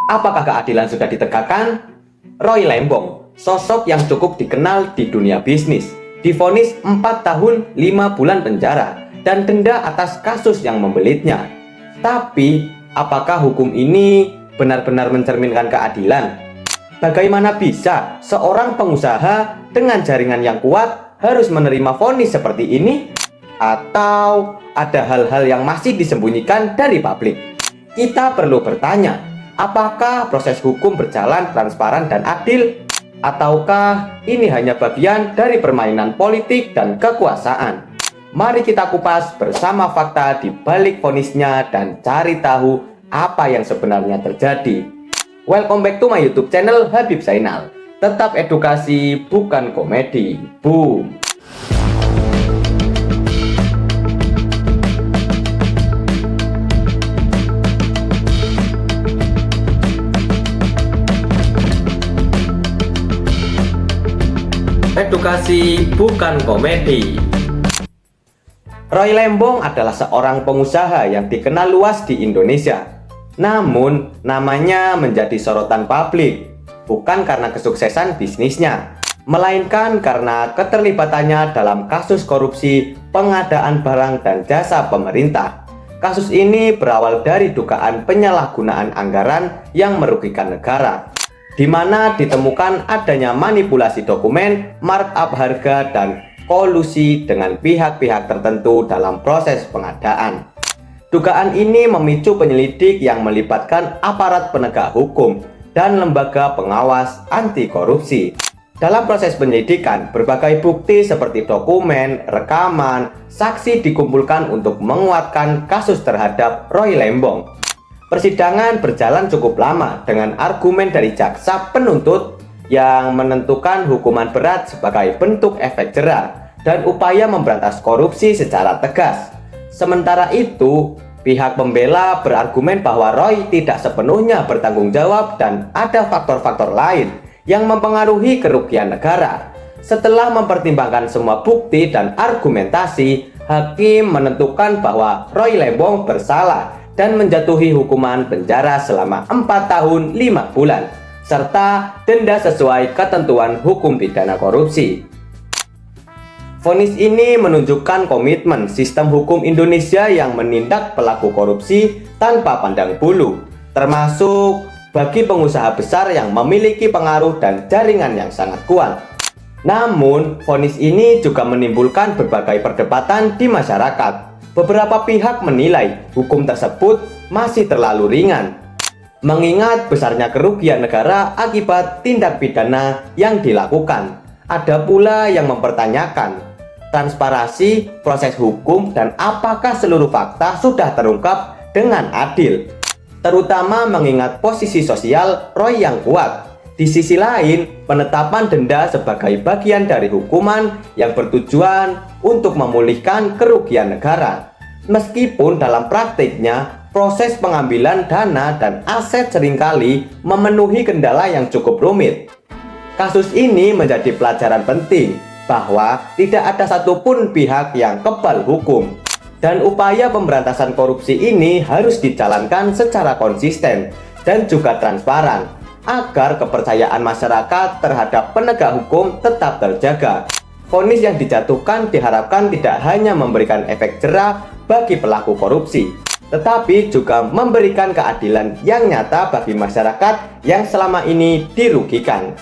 Apakah keadilan sudah ditegakkan? Roy Lembong, sosok yang cukup dikenal di dunia bisnis, divonis 4 tahun 5 bulan penjara dan denda atas kasus yang membelitnya. Tapi, apakah hukum ini benar-benar mencerminkan keadilan? Bagaimana bisa seorang pengusaha dengan jaringan yang kuat harus menerima vonis seperti ini? Atau ada hal-hal yang masih disembunyikan dari publik? Kita perlu bertanya, apakah proses hukum berjalan transparan dan adil? Ataukah ini hanya bagian dari permainan politik dan kekuasaan? Mari kita kupas bersama fakta di balik vonisnya dan cari tahu apa yang sebenarnya terjadi. Welcome back to my YouTube channel Habib Zainal. Tetap edukasi, bukan komedi. Boom. Edukasi bukan komedi. Roy Lembong adalah seorang pengusaha yang dikenal luas di Indonesia. Namun, namanya menjadi sorotan publik bukan karena kesuksesan bisnisnya, melainkan karena keterlibatannya dalam kasus korupsi pengadaan barang dan jasa pemerintah. Kasus ini berawal dari dugaan penyalahgunaan anggaran yang merugikan negara, di mana ditemukan adanya manipulasi dokumen, markup harga, dan kolusi dengan pihak-pihak tertentu dalam proses pengadaan. Dugaan ini memicu penyelidik yang melibatkan aparat penegak hukum dan lembaga pengawas anti korupsi. Dalam proses penyelidikan, berbagai bukti seperti dokumen, rekaman, saksi dikumpulkan untuk menguatkan kasus terhadap Roy Lembong. Persidangan berjalan cukup lama dengan argumen dari jaksa penuntut yang menentukan hukuman berat sebagai bentuk efek jera dan upaya memberantas korupsi secara tegas. Sementara itu, pihak pembela berargumen bahwa Roy tidak sepenuhnya bertanggung jawab dan ada faktor-faktor lain yang mempengaruhi kerugian negara. Setelah mempertimbangkan semua bukti dan argumentasi, hakim menentukan bahwa Roy Lembong bersalah dan menjatuhi hukuman penjara selama 4 tahun 5 bulan serta denda sesuai ketentuan hukum pidana korupsi. Vonis ini menunjukkan komitmen sistem hukum Indonesia yang menindak pelaku korupsi tanpa pandang bulu, termasuk bagi pengusaha besar yang memiliki pengaruh dan jaringan yang sangat kuat. Namun, vonis ini juga menimbulkan berbagai perdebatan di masyarakat. Beberapa pihak menilai hukum tersebut masih terlalu ringan, mengingat besarnya kerugian negara akibat tindak pidana yang dilakukan. Ada pula yang mempertanyakan transparansi proses hukum dan apakah seluruh fakta sudah terungkap dengan adil, terutama mengingat posisi sosial Roy yang kuat. Di sisi lain, penetapan denda sebagai bagian dari hukuman yang bertujuan untuk memulihkan kerugian negara. Meskipun dalam praktiknya, proses pengambilan dana dan aset seringkali memenuhi kendala yang cukup rumit. Kasus ini menjadi pelajaran penting bahwa tidak ada satupun pihak yang kebal hukum. Dan upaya pemberantasan korupsi ini harus dijalankan secara konsisten dan juga transparan, agar kepercayaan masyarakat terhadap penegak hukum tetap terjaga. Vonis yang dijatuhkan diharapkan tidak hanya memberikan efek jera bagi pelaku korupsi, tetapi juga memberikan keadilan yang nyata bagi masyarakat yang selama ini dirugikan.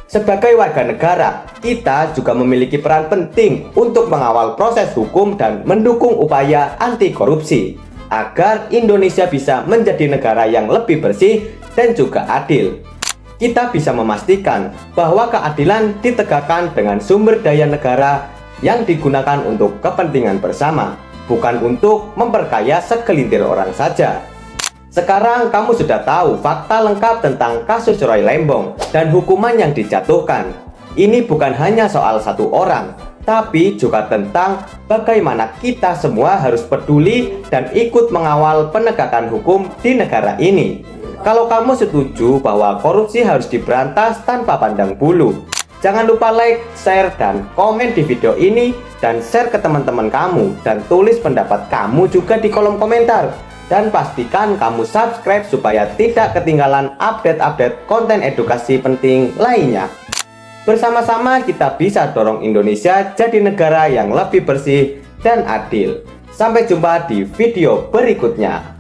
Sebagai warga negara, kita juga memiliki peran penting untuk mengawal proses hukum dan mendukung upaya anti korupsi, agar Indonesia bisa menjadi negara yang lebih bersih dan juga adil. Kita bisa memastikan bahwa keadilan ditegakkan dengan sumber daya negara yang digunakan untuk kepentingan bersama, bukan untuk memperkaya segelintir orang saja. Sekarang kamu sudah tahu fakta lengkap tentang kasus Roy Lembong dan hukuman yang dijatuhkan. Ini bukan hanya soal satu orang, tapi juga tentang bagaimana kita semua harus peduli dan ikut mengawal penegakan hukum di negara ini. Kalau kamu setuju bahwa korupsi harus diberantas tanpa pandang bulu, jangan lupa like, share, dan komen di video ini, dan share ke teman-teman kamu, dan tulis pendapat kamu juga di kolom komentar. Dan pastikan kamu subscribe supaya tidak ketinggalan update-update konten edukasi penting lainnya. Bersama-sama kita bisa dorong Indonesia jadi negara yang lebih bersih dan adil. Sampai jumpa di video berikutnya.